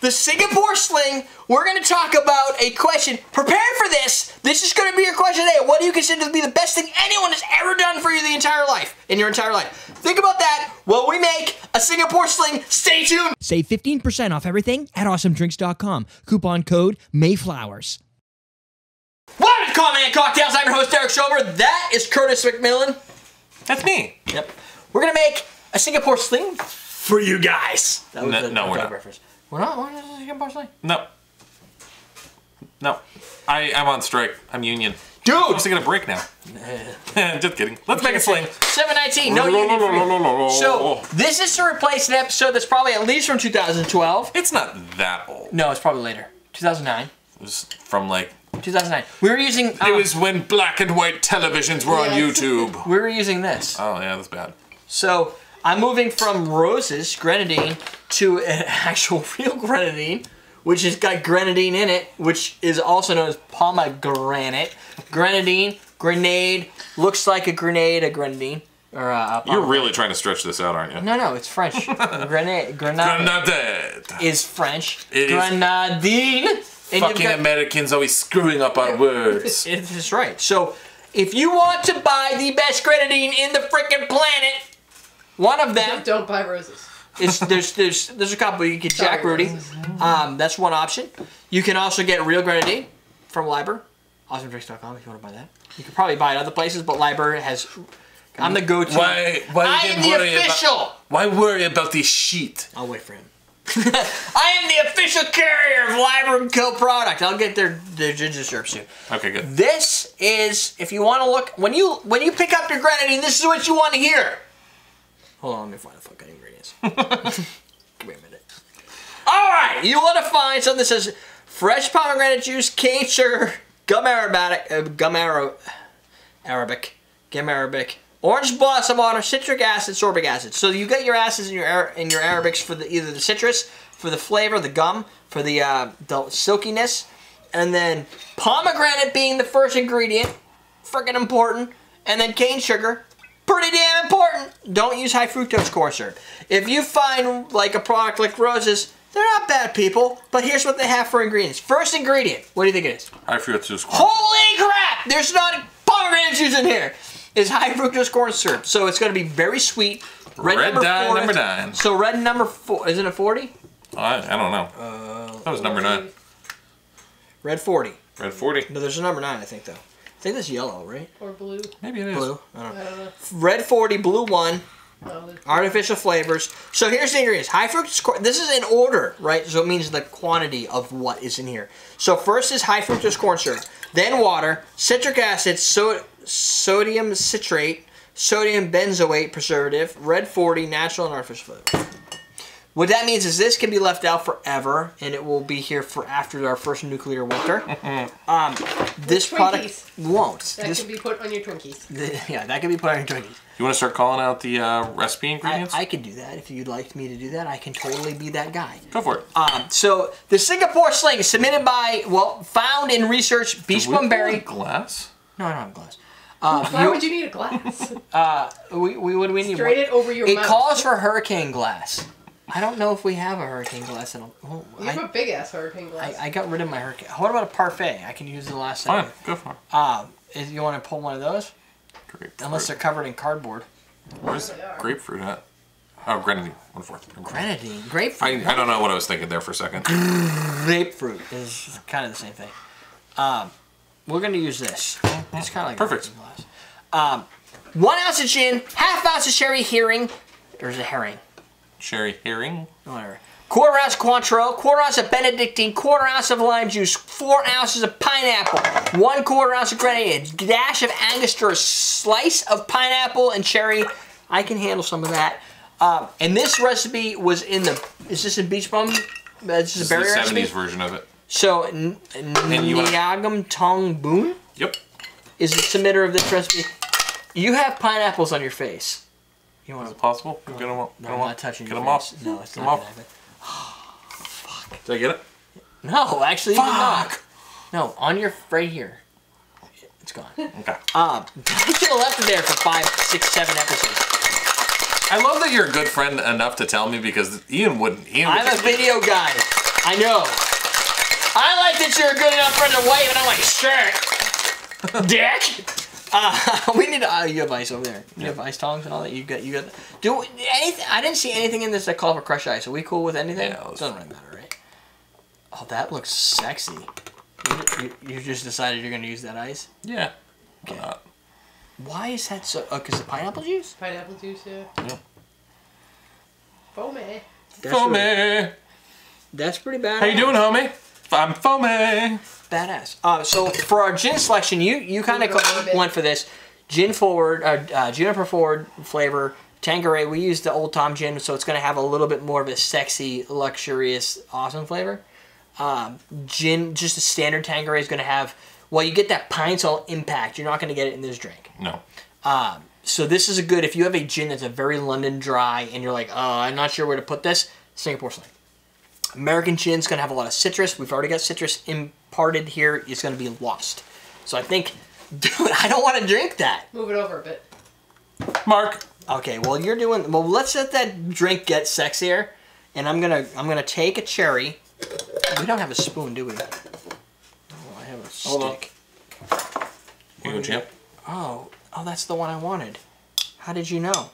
the Singapore Sling. We're going to talk about a question. Prepare for this. This is going to be your question today. What do you consider to be the best thing anyone has ever done for you in your entire life? Think about that while we make a Singapore Sling. Stay tuned. Save 15% off everything at awesomedrinks.com. Coupon code Mayflowers. Welcome to Common Cocktails. I'm your host, Derrick Schommer. That is Curtis McMillan. That's me. Yep. We're going to make a Singapore Sling for you guys. That was no, we're not. Reference. We're not? We're not a Singapore Sling? No. No. I'm on strike. I'm union. Dude! I'm just taking a break now. Just kidding. Let's make a sling. 719. No union for you. So, this is to replace an episode that's probably at least from 2012. It's not that old. No, it's probably later. 2009. It was from like... 2009. We were using... it was when black and white televisions were on YouTube. We were using this. Oh, yeah, that's bad. So, I'm moving from Rose's Grenadine to an actual real Grenadine, which has got Grenadine in it, which is also known as pomegranate. Grenadine, grenade, looks like a grenade, a Grenadine. Or You're really trying to stretch this out, aren't you? No, it's French. Grenade is French. Grenadine. And fucking Americans always screwing up our words. That's right. So, if you want to buy the best Grenadine in the freaking planet, one of them... Don't buy Roses. There's a couple. You get Jack Rudy. That's one option. You can also get real Grenadine from Liqueur. AwesomeDrinks.com if you want to buy that. You can probably buy it other places, but Liqueur has... I'm the go-to. Why I am the official. Why worry about this shit? I'll wait for him. I am the official carrier of Liqueur & Co. product. I'll get their ginger syrup soon. Okay, good. This is, if you want to look, when you pick up your Grenadine, this is what you want to hear. Hold on, let me find the fucking ingredients. Give me a minute. All right, you want to find something that says fresh pomegranate juice, cane sugar, gum arabic, orange blossom water, citric acid, sorbic acid. So you get your acids and your arabics for either the citrus, for the flavor, the gum, for the silkiness, and then pomegranate being the first ingredient, freaking important, and then cane sugar, pretty damn important. Don't use high fructose corn syrup. If you find like a product like Roses, they're not bad people, but here's what they have for ingredients. First ingredient, what do you think it is? High fructose corn. Holy crap! There's not pomegranate juice in here. Is high fructose corn syrup. So it's going to be very sweet. Red dye number 9. So red number 4. Isn't it 40? I don't know. That was number 9. Red 40. Red 40. No, there's a number 9, I think, though. I think that's yellow, right? Or blue. Maybe it is. Blue. I don't know. I don't know. Red 40, blue 1. Oh, Artificial flavors. So here's the ingredients. High fructose corn. This is in order, right? So it means the quantity of what is in here. So first is high fructose corn syrup. Then water, citric acid, sodium citrate, sodium benzoate preservative, red 40, natural and artificial flavor. What that means is this can be left out forever, and it will be here for after our first nuclear winter. This product won't. That can be put on your Twinkies. Yeah, that can be put on your Twinkies. You want to start calling out the recipe ingredients? I could do that. If you'd like me to do that, I can totally be that guy. Go for it. So, the Singapore Sling is submitted by, found in research, Beach Bum Berry. Glass? No, I don't have glass. Why would you need a glass? We need Straight it over your mouth. It calls for hurricane glass. I don't know if we have a hurricane glass. You have a big ass hurricane glass. I got rid of my hurricane. What about a parfait? I can use the last Fine, go for it. You want to pull one of those? Grapefruit. Unless they're covered in cardboard. Where's grapefruit at? Oh, Grenadine. 1/4. Grenadine? Grapefruit? I don't know what I was thinking there for a second. Grapefruit is kind of the same thing. We're going to use this. It's kind of like perfect. Glass. 1 ounce of gin, ½ ounce of Cherry Heering. There's a herring. Cherry Heering? Whatever. 1/4 ounce Cointreau, 1/4 ounce of Benedictine, 1/4 ounce of lime juice, 4 ounces of pineapple, 1/4 ounce of grenadine, a dash of Angostura, slice of pineapple and cherry. I can handle some of that. And this recipe was in the, is this in Beach Bum? This is a berry recipe? The 70s version of it. So, Nyagam Tong Boon? Yep. Is the submitter of this recipe. You have pineapples on your face. You want Is it possible? Get them off. No, I'm not touching your face. Get them off. No, it's Get not them off. Fuck. Did I get it? No, actually you did not. Fuck! No, on your, right here. It's gone. Okay. I should have left it there for 5, 6, 7 episodes. I love that you're a good friend enough to tell me because Ian wouldn't. I'm a video guy. I know. I like that you're good enough friend to wave, and I'm like, sure, dick. We need to. You have ice over there. You have ice tongs and all that. You got. Do anything? I didn't see anything in this that called for crushed ice. Are we cool with anything? Yeah, Doesn't really matter, right? Oh, that looks sexy. You just decided you're gonna use that ice? Yeah. Okay. Why is that so? Oh, because of pineapple juice? Pineapple juice, yeah. Yeah. Foamy. Foamy. That's pretty bad. How you doing, homie? I'm foamy. Badass. So for our gin selection, you kind of went for this gin forward, juniper forward flavor. Tanqueray, we used the Old Tom gin, so it's going to have a little bit more of a sexy, luxurious, awesome flavor. Gin, just a standard Tanqueray is going to have, well, you get that pine sol impact. You're not going to get it in this drink. No. So this is a good, if you have a gin that's a very London dry and you're like, oh, I'm not sure where to put this, Singapore Sling. American gin's going to have a lot of citrus. We've already got citrus imparted here. It's going to be lost. So I think, dude, I don't want to drink that. Move it over a bit. Mark. Okay, well let's let that drink get sexier. And I'm gonna take a cherry. We don't have a spoon, do we? Oh, I have a stick. You go, champ. Oh, that's the one I wanted. How did you know?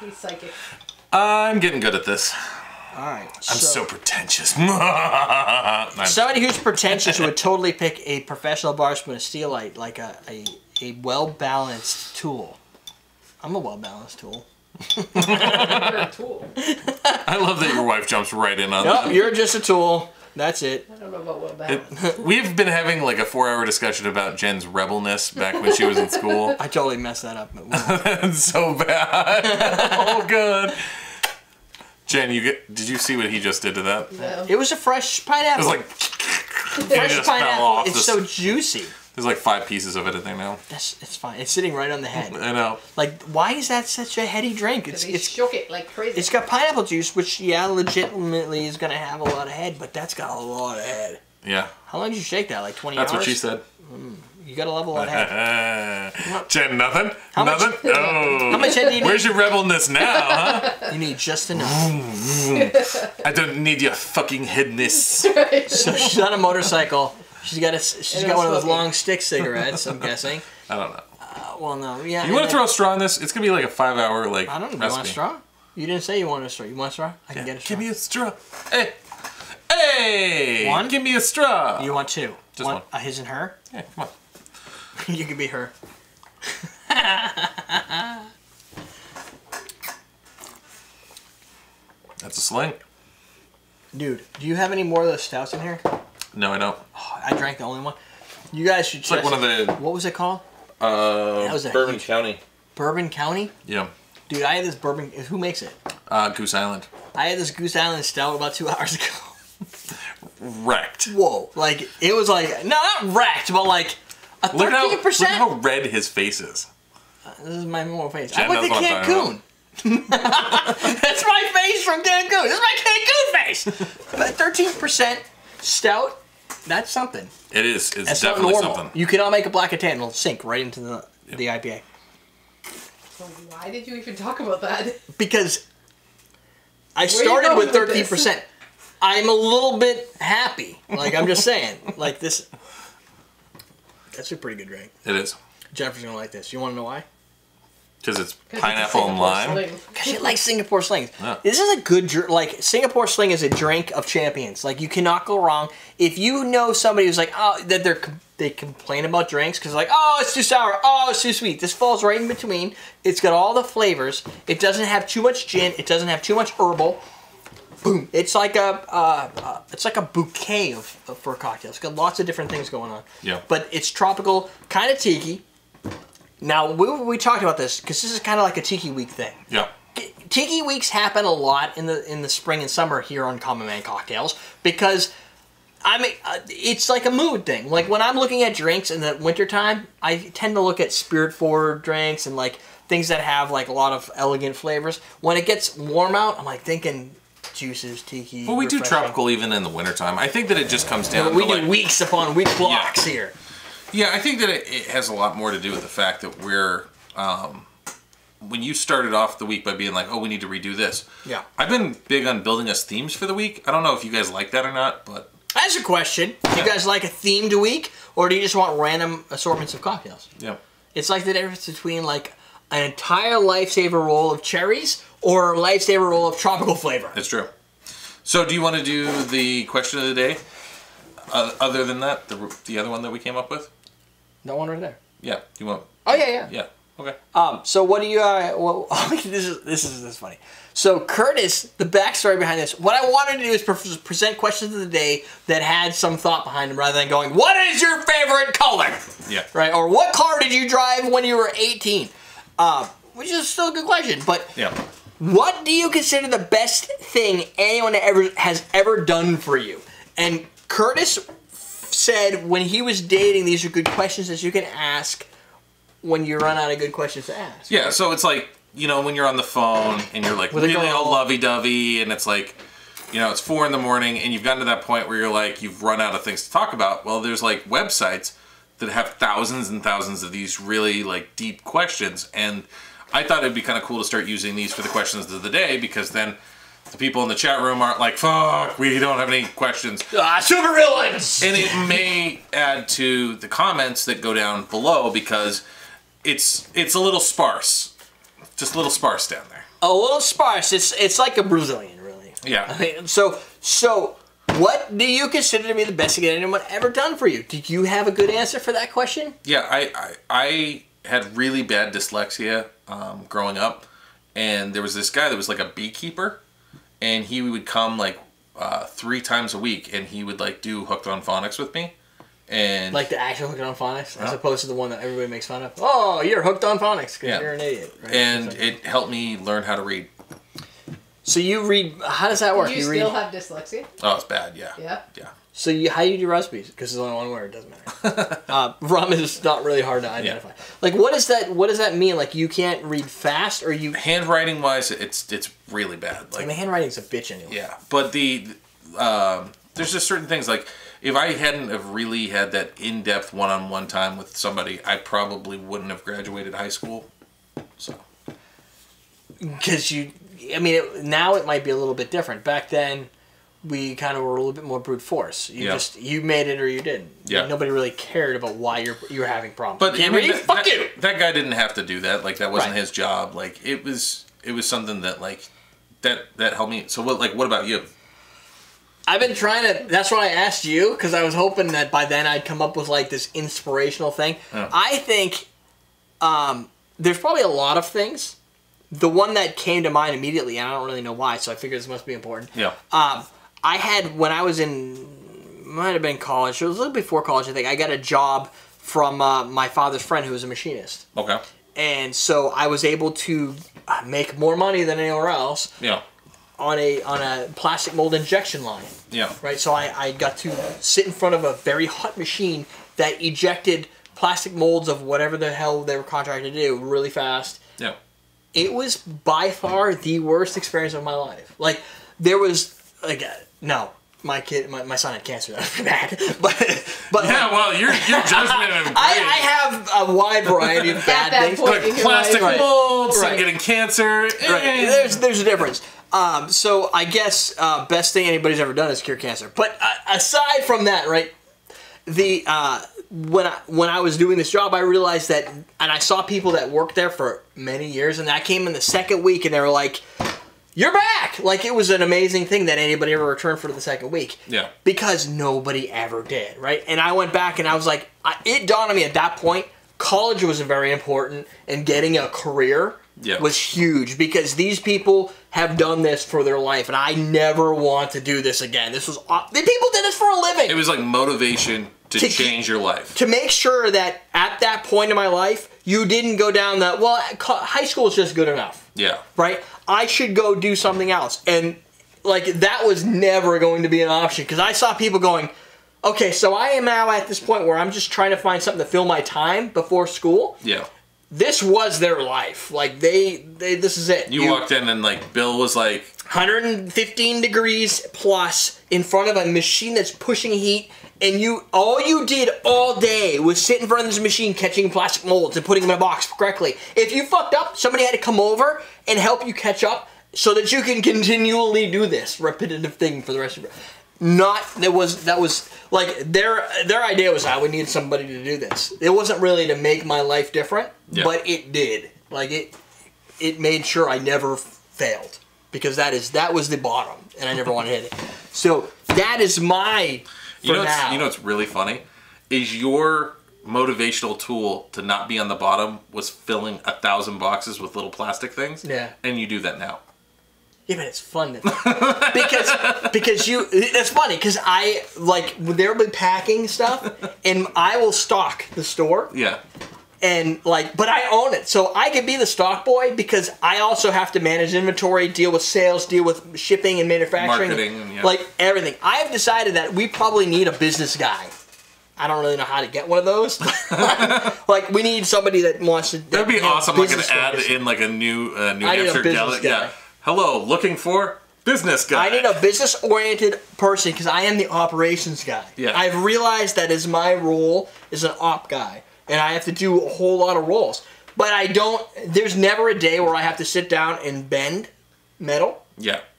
He's psychic. I'm getting good at this. All right. I'm so pretentious. Somebody who's pretentious would totally pick a professional bar spoon, a steelite, like a well-balanced tool. I'm a well-balanced tool. You're a tool. I love that your wife jumps right in on that. Nope, you're just a tool. That's it. I don't know about what balance. We've been having like a 4-hour discussion about Jen's rebelness back when she was in school. I totally messed that up. It's so bad. Oh, good. Jen, did you see what he just did to that? No. It was a fresh pineapple. It was like... fresh just fell pineapple. off It's this- so juicy. There's like 5 pieces of it, I think, now. It's fine. It's sitting right on the head. I know. Like, why is that such a heady drink? He shook it like crazy. It's got pineapple juice, which, yeah, legitimately is going to have a lot of head, but that's got a lot of head. Yeah. How long did you shake that? Like 20 That's hours? what she said. You got to love a lot of head. Jen, nothing? How much- Nothing? Oh. How much head do you need? Where's your rebelness now, huh? You need just enough. I don't need your fucking headness. So she's on a motorcycle. She's got one of those smoking. long stick cigarettes, I'm guessing. I don't know. Well, no. Yeah. You want to throw a straw in this? It's going to be like a 5-hour like I don't know. recipe. You want a straw? You didn't say you wanted a straw. You want a straw? I can get a straw. Give me a straw. Hey. Hey. One? Give me a straw. You want two? Just one. His and her? Yeah, come on. You can be her. That's a sling. Dude, do you have any more of those stouts in here? No, I don't. Oh, I drank the only one. You guys should It's like one of the What was it called? Was a Bourbon huge- County. Bourbon County? Yeah. Dude, I had this bourbon. Who makes it? Goose Island. I had this Goose Island stout about 2 hours ago. Wrecked. Whoa. Like, it was like, no, not wrecked, but like a 13%. Look how red his face is. This is my normal face. Jen I went to knows what I'm talking Cancun. That's my face from Cancun. This is my Cancun face. But 13% stout, that's something. It is. It's That's not definitely normal. something. You cannot make a black and tan. It'll sink right into the IPA. So why did you even talk about that? Because I you started going with with this? 13%. I'm a little bit happy. Like, I'm just saying. Like, this... That's a pretty good drink. It is. Jennifer's going to like this. You want to know why? Because it's 'Cause pineapple it's a and Singapore lime. Sling. Because she likes Singapore Slings. Yeah. This is a good drink. Like, Singapore Sling is a drink of champions. Like, you cannot go wrong. If you know somebody who's like, oh, that they complain about drinks because like, oh, it's too sour. Oh, it's too sweet. This falls right in between. It's got all the flavors. It doesn't have too much gin. It doesn't have too much herbal. Boom. It's like a bouquet for a cocktail. It's got lots of different things going on. Yeah. But it's tropical, kind of tiki. Now, we talked about this because this is kind of like a Tiki Week thing. Yeah. Tiki Weeks happen a lot in the spring and summer here on Common Man Cocktails because it's like a mood thing. Like when I'm looking at drinks in the wintertime, I tend to look at spirit forward drinks and like things that have like a lot of elegant flavors. When it gets warm out, I'm like thinking juices, tiki. Well, we do refreshing. tropical even in the wintertime. I think that it just comes down We to do like... weeks upon week blocks here. Yeah, I think that it has a lot more to do with the fact that we're when you started off the week by being like, oh, we need to redo this. Yeah. I've been big on building us themes for the week. I don't know if you guys like that or not, but... That's a question. Do you guys like a themed week, or do you just want random assortments of cocktails? Yeah. It's like the difference between like an entire Lifesaver roll of cherries or a Lifesaver roll of tropical flavor. That's true. So do you want to do the question of the day? Other than that, the other one that we came up with? That one right there. Yeah. You want... Oh, yeah. Yeah. Okay. So what do you, this is funny. So Curtis, the backstory behind this, what I wanted to do is present questions of the day that had some thought behind them rather than going, what is your favorite color? Yeah. Right? Or what car did you drive when you were 18? Which is still a good question, but Yeah. what do you consider the best thing anyone has ever done for you? And Curtis said when he was dating, these are good questions that you can ask when you run out of good questions to ask. Yeah, so it's like, you know, when you're on the phone and you're like really all lovey-dovey and it's like, you know, it's 4 in the morning and you've gotten to that point where you're like, you've run out of things to talk about. Well, there's like websites that have thousands and thousands of these really like deep questions, and I thought it'd be kind of cool to start using these for the questions of the day, because then the people in the chat room aren't like, fuck, we don't have any questions. Super villains! And it may add to the comments that go down below, because it's a little sparse. Just a little sparse down there. A little sparse. It's like a Brazilian, really. Yeah. I mean, so what do you consider to be the best thing anyone ever done for you? Do you have a good answer for that question? Yeah, I had really bad dyslexia growing up, and there was this guy that was like a beekeeper, and he would come like 3 times a week, and he would like do hooked on phonics with me. And like the actual hooked on phonics, as opposed to the one that everybody makes fun of. Oh, you're hooked on phonics because you're an idiot. Right? And it helped me learn how to read. So you read, how does that work? Do you still have dyslexia? Oh, it's bad, yeah. Yeah? Yeah. So how do you do recipes? Because it's only one word, it doesn't matter. Rum is not really hard to identify. Yeah. Like, what does that mean? Like, you can't read fast, or you... Handwriting wise, it's really bad. Like, I mean, handwriting's a bitch anyway. Yeah, but there's just certain things, like, if I hadn't have really had that in-depth one-on-one time with somebody, I probably wouldn't have graduated high school. So, because now it might be a little bit different. Back then, we kind of were a little bit more brute force. You made it or you didn't. Yeah. Nobody really cared about why you were having problems. But can't read? Fuck you. That guy didn't have to do that. Like, that wasn't his job. Like, it was something that like that helped me. So what about you? I've been trying to... That's why I asked you, because I was hoping that by then I'd come up with, like, this inspirational thing. Yeah. I think there's probably a lot of things. The one that came to mind immediately, and I don't really know why, so I figured this must be important. Yeah. I had, when I was might have been college, it was a little before college, I think, I got a job from my father's friend who was a machinist. Okay. And so I was able to make more money than anywhere else. Yeah. On a plastic mold injection line. Yeah. Right? So I got to sit in front of a very hot machine that ejected plastic molds of whatever the hell they were contracted to do really fast. Yeah. It was by far the worst experience of my life. Like, there was, like, no, my son had cancer. That was bad. But yeah, well, your judgment of I have a wide variety of bad things. Like plastic molds and getting cancer. Right. There's a difference. So I guess best thing anybody's ever done is cure cancer. But aside from that, right? When I was doing this job, I realized that, and I saw people that worked there for many years, and that came in the second week, and they were like, "You're back!" Like, it was an amazing thing that anybody ever returned for the second week. Yeah. Because nobody ever did, right? And I went back, and I was like, it dawned on me at that point, college was very important, and getting a career was huge, because these people have done this for their life, and I never want to do this again. This was people did this for a living. It was like motivation to change your life. To make sure that at that point in my life, you didn't go down that, well, high school is just good enough. Yeah. Right? I should go do something else. And, like, that was never going to be an option, because I saw people going, okay, so I am now at this point where I'm just trying to find something to fill my time before school. Yeah. this was their life. Like this is it. You walked in and like Bill was like 115 degrees plus in front of a machine that's pushing heat, and all you did all day was sit in front of this machine catching plastic molds and putting them in a box correctly. If you fucked up, somebody had to come over and help you catch up so that you can continually do this repetitive thing for the rest of your that was like their idea was I would need somebody to do this. It wasn't really to make my life different, but it did. Like it made sure I never failed. Because that was the bottom, and I never want to hit it. So that is my now. You know what's really funny? Is your motivational tool to not be on the bottom was filling 1,000 boxes with little plastic things? Yeah. And you do that now. Yeah, but it's fun. because it's funny, because I, like, they'll be packing stuff, and I will stock the store. Yeah. And like, but I own it, so I can be the stock boy because I also have to manage inventory, deal with sales, deal with shipping and manufacturing, marketing, like everything. I have decided that we probably need a business guy. I don't really know how to get one of those. Like we need somebody that wants to. That'd be awesome. Like an ad in like a New Hampshire Gallup. Yeah. Hello, looking for business guy. I need a business-oriented person because I am the operations guy. Yeah. I've realized that is my role as an op guy. And I have to do a whole lot of rolls. But there's never a day where I have to sit down and bend metal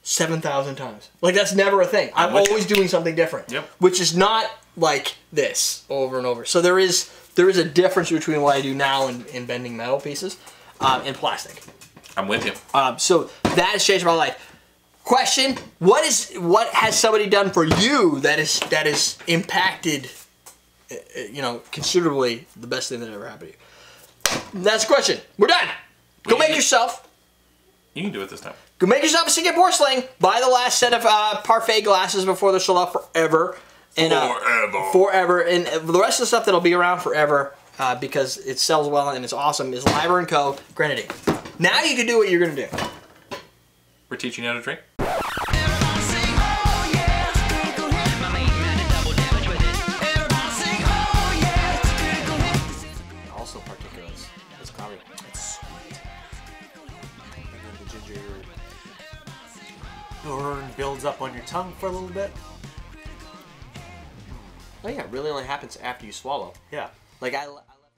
7,000 times. Like, that's never a thing. I'm always doing something different. Yep. Which is not like this over and over. So there is a difference between what I do now in bending metal pieces and plastic. I'm with you. So that has changed my life. Question, what has somebody done for you that is impacted considerably the best thing that ever happened to you? That's the question. We're done. Go make yourself. You can do it this time. Go make yourself a Singapore Sling. Buy the last set of parfait glasses before they're sold out forever. And, forever. And the rest of the stuff that'll be around forever because it sells well and it's awesome is Liqueur & Co. Grenadine. Now you can do what you're going to do. We're teaching you how to drink. Builds up on your tongue for a little bit. Oh yeah, it really only happens after you swallow. Yeah. Like